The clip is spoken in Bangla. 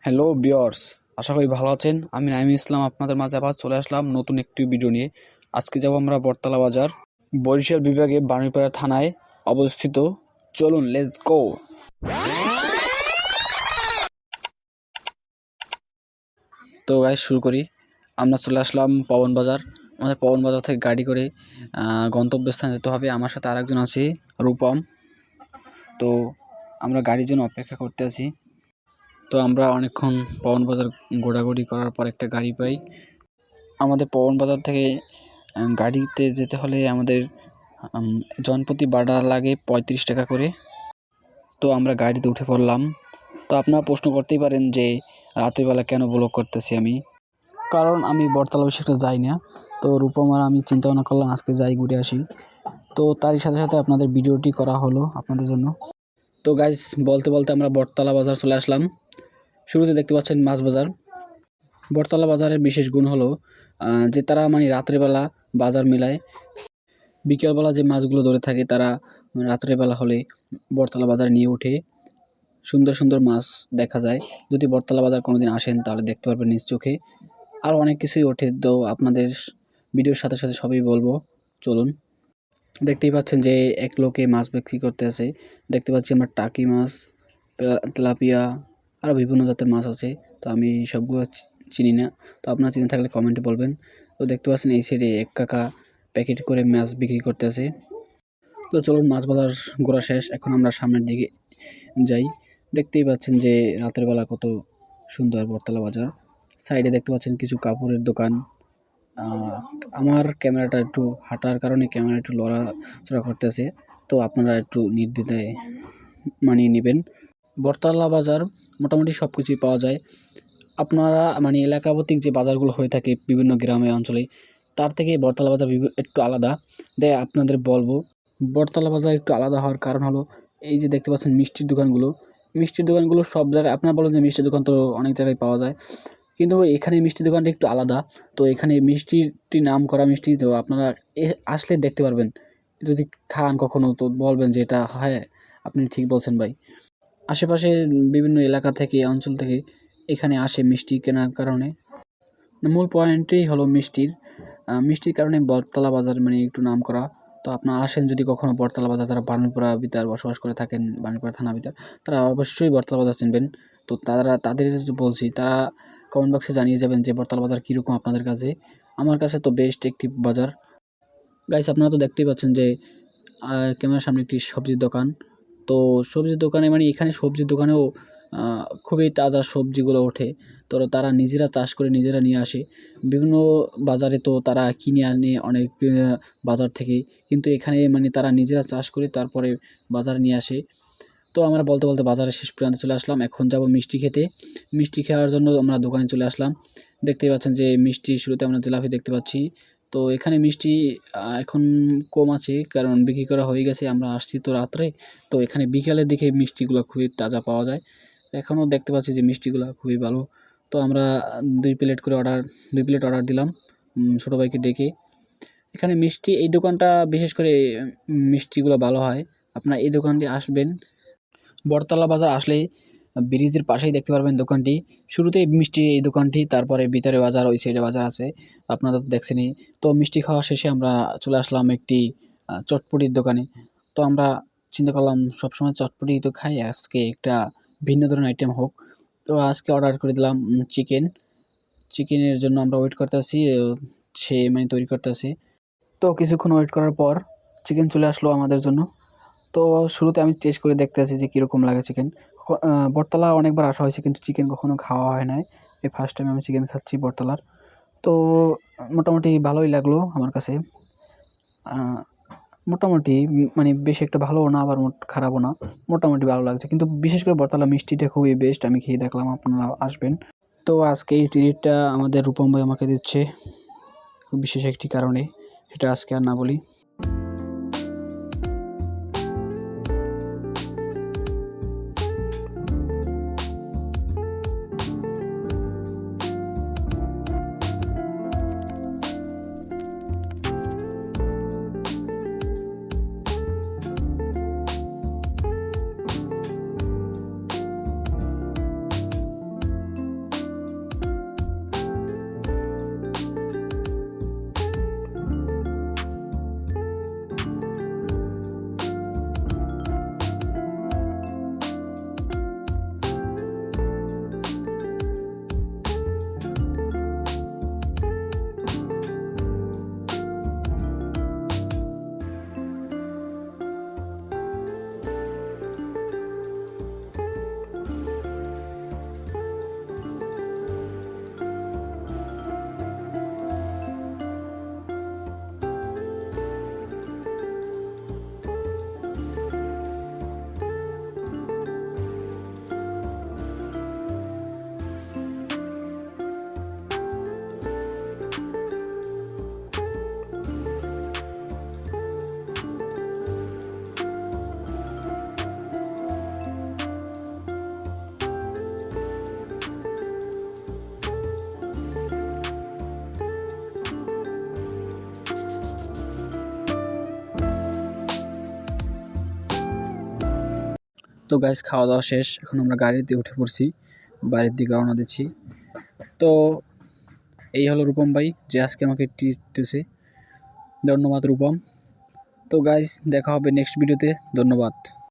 হ্যালো ভিউয়ার্স, আশা করি ভালো আছেন। আমি নাইম ইসলাম আপনাদের মাঝে আবার চলে আসলাম নতুন একটি ভিডিও নিয়ে। আজকে যাব আমরা বটতলা বাজার, বরিশাল বিভাগে বাণীপাড়া থানায় অবস্থিত। চলুন লেটস গো। তো গাইস শুরু করি। আমরা চলে আসলাম পবন বাজার। আমাদের পবন বাজার থেকে গাড়ি করে গন্তব্যস্থানে যেতে হবে। আমার সাথে আরেকজন আছে, রূপম। তো আমরা গাড়ির জন্য অপেক্ষা করতে আছি। তো আমরা অনেকক্ষণ পবন বাজার ঘোরাঘুরি করার পর একটা গাড়ি পাই। আমাদের পবন বাজার থেকে গাড়িতে যেতে হলে আমাদের জনপ্রতি ভাড়া লাগে 35 টাকা করে। তো আমরা গাড়িতে উঠে পড়লাম। তো আপনারা প্রশ্ন করতেই পারেন যে রাত্রিবেলা কেন ব্লগ করতেছি আমি। কারণ আমি বটতলা বেশি একটা যাই না। তো রূপম আর আমি চিন্তা ভাবনা করলাম আজকে যাই, ঘুরে আসি। তো তারই সাথে সাথে আপনাদের ভিডিওটি করা হলো আপনাদের জন্য। তো গাইস, বলতে বলতে আমরা বটতলা বাজার চলে আসলাম। শুরুতে দেখতে পাচ্ছেন মাছ বাজার। বটতলা বাজারের বিশেষ গুণ হলো যে তারা রাত্রেবেলা বাজার মিলায়। বিকেলবেলা যে মাছগুলো ধরে থাকে তারা রাত্রেবেলা হলে বটতলা বাজারে নিয়ে ওঠে। সুন্দর সুন্দর মাছ দেখা যায়। যদি বটতলা বাজার কোনোদিন আসেন তাহলে দেখতে পারবেন নিজ চোখে। আর অনেক কিছুই ওঠে, তো আপনাদের ভিডিওর সাথে সাথে সবই বলবো। চলুন। দেখতেই পাচ্ছেন যে এক লোকে মাছ বিক্রি করতে আছে। দেখতে পাচ্ছি আমরা টাকি মাছ, তেলাপিয়া, আরও বিভিন্ন জাতের মাছ আছে। তো আমি সবগুলো চিনি না। তো আপনারা চিনে থাকলে কমেন্টে বলবেন। তো দেখতে পাচ্ছেন এই সাইডে এক কাকা প্যাকেট করে মাছ বিক্রি করতে আছে। তো চলুন, মাছ বাজার ঘোরা শেষ, এখন আমরা সামনের দিকে যাই। দেখতেই পাচ্ছেন যে রাতের বেলা কত সুন্দর বটতলা বাজার। সাইডে দেখতে পাচ্ছেন কিছু কাপড়ের দোকান। আমার ক্যামেরাটা একটু হাঁটার কারণে ক্যামেরা একটু লড়াচড়া করতেছে, তো আপনারা একটু নির্দ্বিধায় মানিয়ে নেবেন। বটতলা বাজার মোটামুটি সব কিছুই পাওয়া যায়। আপনারা এলাকাভিত্তিক যে বাজারগুলো হয়ে থাকে বিভিন্ন গ্রামে অঞ্চলে, তার থেকে বটতলা বাজার একটু আলাদা। আপনাদের বলবো, বটতলা বাজার একটু আলাদা হওয়ার কারণ হলো এই যে দেখতে পাচ্ছেন মিষ্টির দোকানগুলো সব জায়গায়। আপনারা বলেন যে মিষ্টির দোকান তো অনেক জায়গায় পাওয়া যায়, কিন্তু এখানে মিষ্টির দোকানটা একটু আলাদা। তো এখানে মিষ্টিটি নাম করা মিষ্টি, তো আপনারা আসলে দেখতে পারবেন। যদি খান কখনো তো বলবেন যে এটা হ্যাঁ, আপনি ঠিক বলছেন ভাই। আশেপাশে বিভিন্ন এলাকা থেকে, অঞ্চল থেকে এখানে আসে মিষ্টি কেনার কারণে। মূল পয়েন্টই হলো মিষ্টির কারণে বটতলা বাজার একটু নাম করা। তো আপনারা আসেন যদি কখনো বটতলা বাজার, যারা বাণীপাড়া ভিতর বসবাস করে থাকেন, বাণীপাড়া থানা ভিতর, তারা অবশ্যই বটতলা বাজার চিনবেন। তো তাদের বলছি, তারা কমেন্ট বক্সে জানিয়ে যাবেন যে বটতলা বাজার কীরকম আপনাদের কাছে। আমার কাছে তো বেস্ট একটি বাজার। গাইস, আপনারা তো দেখতেই পাচ্ছেন যে ক্যামেরার সামনে একটি সবজির দোকান। তো সবজির দোকানে এখানে সবজির দোকানেও খুবই তাজা সবজিগুলো ওঠে। তো তারা নিজেরা চাষ করে নিজেরা নিয়ে আসে বিভিন্ন বাজারে। তো তারা কিনে আনে অনেক বাজার থেকে, কিন্তু এখানে তারা নিজেরা চাষ করে তারপরে বাজারে নিয়ে আসে। তো আমরা বলতে বলতে বাজারের শেষ প্রান্তে চলে আসলাম। এখন যাব মিষ্টি খেতে। মিষ্টি খাওয়ার জন্য আমরা দোকানে চলে আসলাম। দেখতেই পাচ্ছেন যে মিষ্টি, শুরুতে আমরা জিলাপি দেখতে পাচ্ছি। তো এখানে মিষ্টি এখন কম আছে, কারণ বিক্রি করা হয়ে গেছে। আমরা আসছি তো রাত্রে, তো এখানে বিকালের দিকে মিষ্টিগুলো খুবই তাজা পাওয়া যায়। এখনও দেখতে পাচ্ছি যে মিষ্টিগুলো খুবই ভালো। তো আমরা 2 প্লেট অর্ডার দিলাম ছোটো ভাইকে ডেকে। এখানে মিষ্টি, এই দোকানটা বিশেষ করে মিষ্টিগুলো ভালো হয়। আপনারা এই দোকানটি আসবেন। বটতলা বাজার আসলেই ব্রিজের পাশেই দেখতে পারবেন দোকানটি। শুরুতেই মিষ্টি এই দোকানটি, তারপরে ভিতরে বাজার, ওই সাইডে বাজার আছে, আপনারা তো দেখছেনই। তো মিষ্টি খাওয়া শেষে আমরা চলে আসলাম একটি চটপটির দোকানে। তো আমরা চিন্তা করলাম সবসময় চটপটি তো খাই, আজকে একটা ভিন্ন ধরনের আইটেম হোক। তো আজকে অর্ডার করে দিলাম চিকেনের জন্য আমরা ওয়েট করতে আছি। সে তৈরি করতে আছে। তো কিছুক্ষণ ওয়েট করার পর চিকেন চলে আসলো আমাদের জন্য। তো শুরুতে আমি টেস্ট করে দেখতে আছি যে কীরকম লাগে চিকেন। বটতলা অনেকবার আসা হয়েছে, কিন্তু চিকেন কখনো খাওয়া হয় নাই। এই ফার্স্ট টাইম আমি চিকেন খাচ্ছি বটতলার। তো মোটামুটি ভালোই লাগলো আমার কাছে। মোটামুটি বেশি একটা ভালোও না, আবার খারাপও না, মোটামুটি ভালো লাগছে। কিন্তু বিশেষ করে বটতলা মিষ্টিটা খুবই বেস্ট, আমি খেয়ে দেখলাম, আপনারা আসবেন। তো আজকে এই ট্রিটটা আমাদের রূপম ভাই আমাকে দিচ্ছে খুব বিশেষ একটি কারণে, সেটা আজকে আর না বলি। তো গাইস খাওয়া দাওয়া শেষ, এখন আমরা গাড়িতে উঠে পড়ছি, বাড়ির দিকে রওনা দিচ্ছি। তো এই হলো রূপম ভাই যে আজকে আমাকে ট্রিট দিতেছে, ধন্যবাদ রূপম। তো গাইস দেখা হবে নেক্সট ভিডিওতে, ধন্যবাদ।